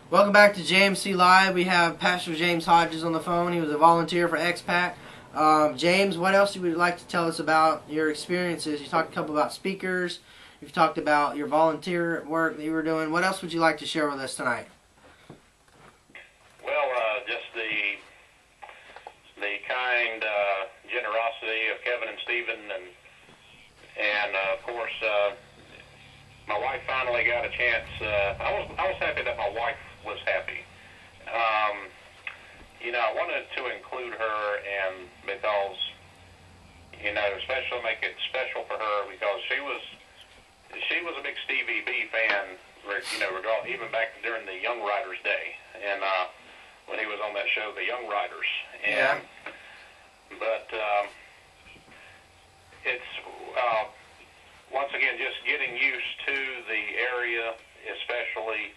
Welcome back to JMC Live. We have Pastor James Hodges on the phone. He was a volunteer for XPAC. James, what else would you like to tell us about your experiences? You talked a couple about speakers. You've talked about your volunteer work that you were doing. What else would you like to share with us tonight? Well, just the kind generosity of Kevin and Stephen, and of course, my wife finally got a chance. I was happy that my wife was happy. I wanted to include her, and because especially make it special for her, because she was a big Stevie B fan. Even back during the Young Riders day, and when he was on that show, The Young Riders, and but it's once again just getting used to the area, especially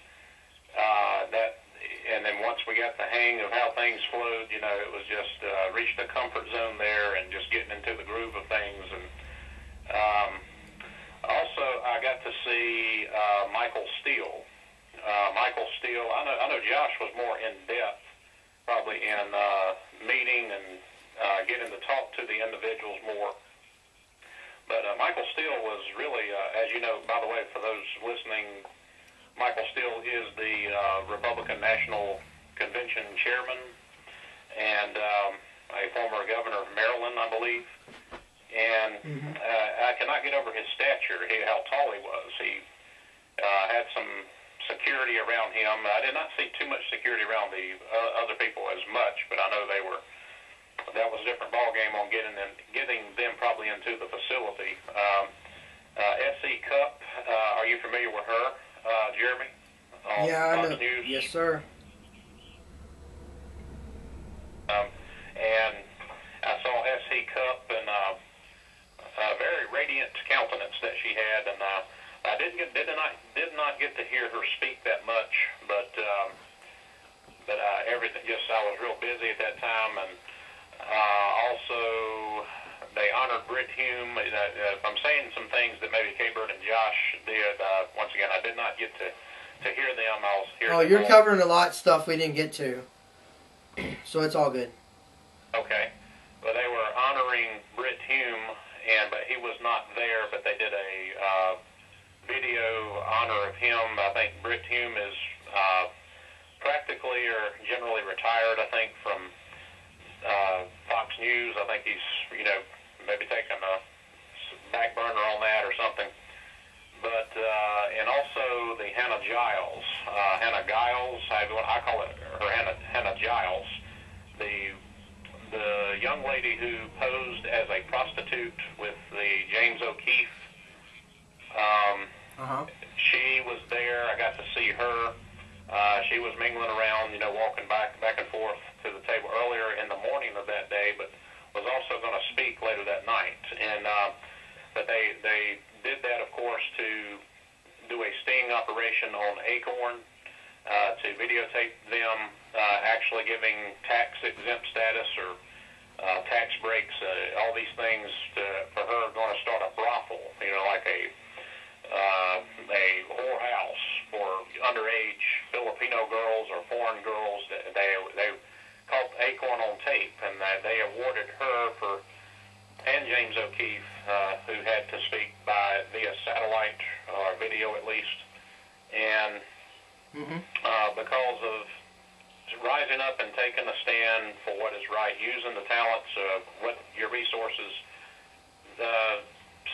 that. And then once we got the hang of how things flowed, it was just reached a comfort zone there and just getting into the groove of things. And also, I got to see Michael Steele. I know Josh was more in depth, probably in meeting and getting to talk to the individuals more. But Michael Steele was really, as you know, by the way, for those listening, Michael Steele is the Republican National Convention chairman and a former governor of Maryland, I believe. And I cannot get over his stature, how tall he was. He had some security around him. I did not see too much security around the other people as much, but I know that was a different ball game on getting them probably into the facility. S.E. Cupp, are you familiar with her? Jeremy? Yeah, I know. Fox News. Yes, sir. And I saw S.E. Cupp and a very radiant countenance that she had, and I did not get to hear her speak that much, but everything I was real busy at that time, and also. They honored Britt Hume. If I'm saying some things that maybe K-Bird and Josh did, once again, I did not get to hear them. I was hearing you're covering a lot of stuff we didn't get to, so it's all good. Okay. Well, they were honoring Britt Hume, but he was not there, but they did a video honor of him. I think Britt Hume is practically or generally retired, I think, from Fox News. I think he's, maybe taking a back burner on that or something. But, and also the Hannah Giles, I call it her Hannah Giles, the young lady who posed as a prostitute with the James O'Keefe. She was there. I got to see her. She was mingling around, walking back and forth to the table earlier in the morning of that day, but was also going to speak later that night. And but they did that, of course, to do a sting operation on Acorn, to videotape them actually giving tax-exempt status or tax breaks, all these things for her going to start a brothel, like a whorehouse for underage Filipino girls or foreign girls. They called Acorn on tape, and they awarded her and James O'Keefe, who had to speak via satellite or video at least, and because of rising up and taking a stand for what is right, using the talents of what your resources,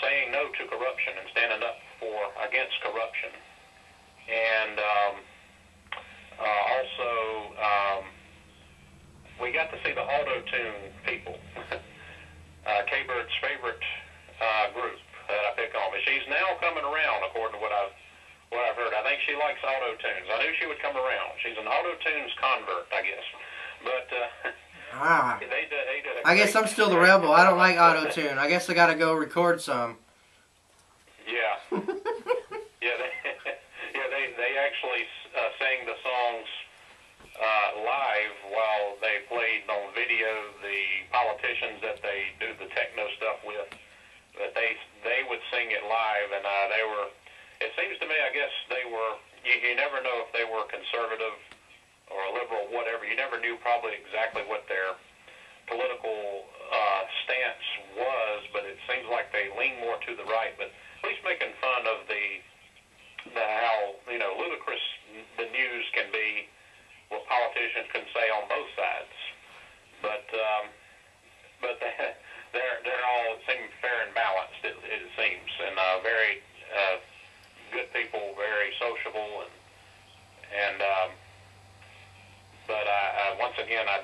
saying no to corruption and standing up against corruption, and also. We got to see the auto-tune people, K-Bird's favorite group that I pick on. But she's now coming around, according to what I've heard. I think she likes auto-tunes. I knew she would come around. She's an auto-tunes convert, I guess. But they did I guess I'm still the rebel. I don't like auto-tune. I guess I got to go record some. Yeah. They actually sang the songs live while they played on video the politicians that they do the techno stuff with. But they would sing it live, and they were. It seems to me, I guess they were. You never know if they were conservative conservative or a liberal, whatever. You never knew probably exactly what their political stance was, but it seems like they lean more to the right. But at least making fun of the how ludicrous the news can be, what politicians can say on both sides. But they're all seem fair and balanced. It seems, and very good people, very sociable, but once again, I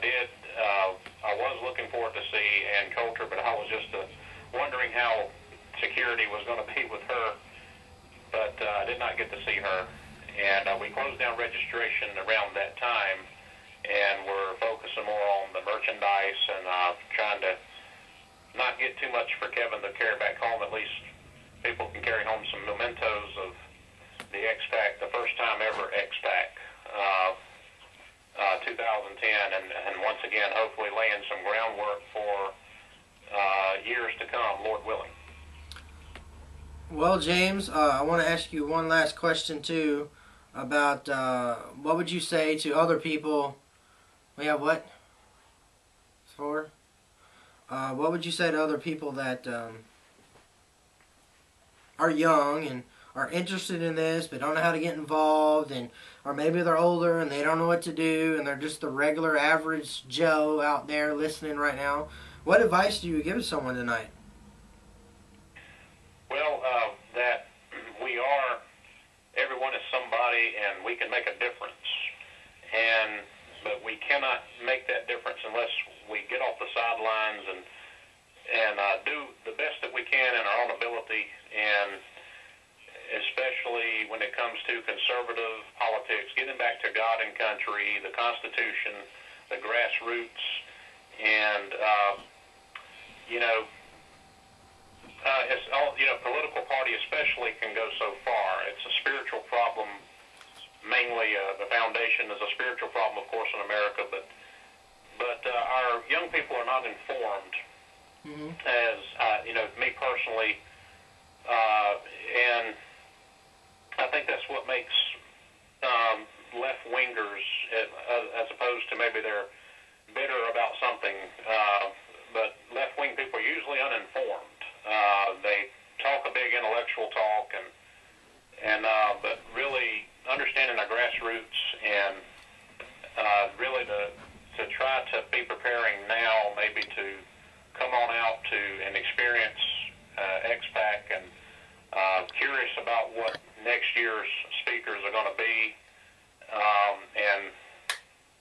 was looking forward to see Ann Coulter, but I was just wondering how security was going to be with her, but I did not get to see her. And we closed down registration around that time, and we're focusing more on the merchandise and trying to not get too much for Kevin to carry back home. At least people can carry home some mementos of the XPAC, the first time ever XPAC, 2010, and once again, hopefully laying some groundwork for years to come, Lord willing. Well, James, I want to ask you one last question, too, about what would you say to other people. We have what? 4? What would you say to other people that are young and are interested in this but don't know how to get involved, and or maybe they're older and they don't know what to do and they're just the regular average Joe out there listening right now? What advice do you give to someone tonight? Well, that everyone is somebody, and we can make a difference. But we cannot make that difference unless we get off the sidelines and do the best that we can in our own ability, and especially when it comes to conservative politics, getting back to God and country, the Constitution, the grassroots, and it's all, political party especially can go so far. It's a spiritual problem. Mainly, the foundation is a spiritual problem, of course, in America. But our young people are not informed, as me personally, and I think that's what makes left wingers, as opposed to maybe they're bitter about something. But left wing people are usually uninformed. They talk a big intellectual talk, but really understanding our grassroots and really to try to be preparing now, maybe to come on out to and experience XPAC, and curious about what next year's speakers are going to be. And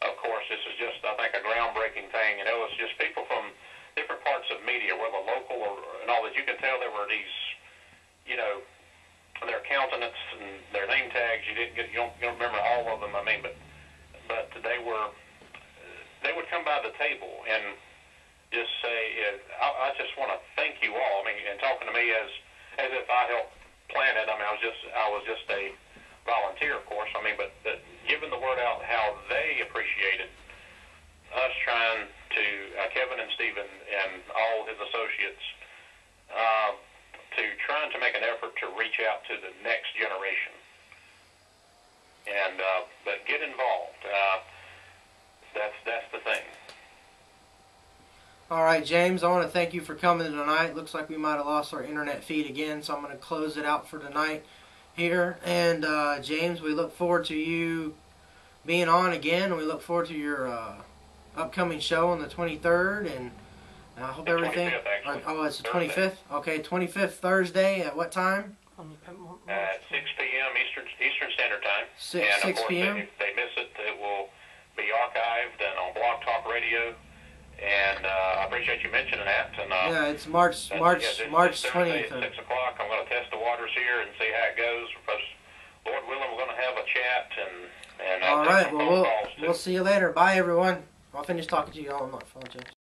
of course, this is just, I think, a groundbreaking thing. It's just people from different parts of media, whether local and all that. You can tell there were these, their countenance and their name tags. You don't remember all of them. I mean, but they would come by the table and just say, I just want to thank you all. I mean, and talking to me as if I helped plan it. I mean, I was just a volunteer, of course. I mean, but giving the word out how they appreciated us trying to, Kevin and Stephen and all his associates, to trying to make an effort to reach out to the next generation. And but get involved. That's the thing. All right, James, I want to thank you for coming tonight. Looks like we might have lost our internet feed again, so I'm going to close it out for tonight here. And James, we look forward to you being on again, and we look forward to your upcoming show on the 23rd, and I hope everything. 25th, it's the 25th. Okay, 25th Thursday at what time? At 6 p.m. Eastern Standard Time. 6 p.m. If they miss it, it will be archived and on Blog Talk Radio. And I appreciate you mentioning that. And yeah, it's March 20th. Thursday at 6 o'clock. I'm going to test the waters here and see how it goes. Lord willing, we're going to have a chat and all right. Well, we'll see you later. Bye, everyone. I'll finish talking to you all on my phone, James.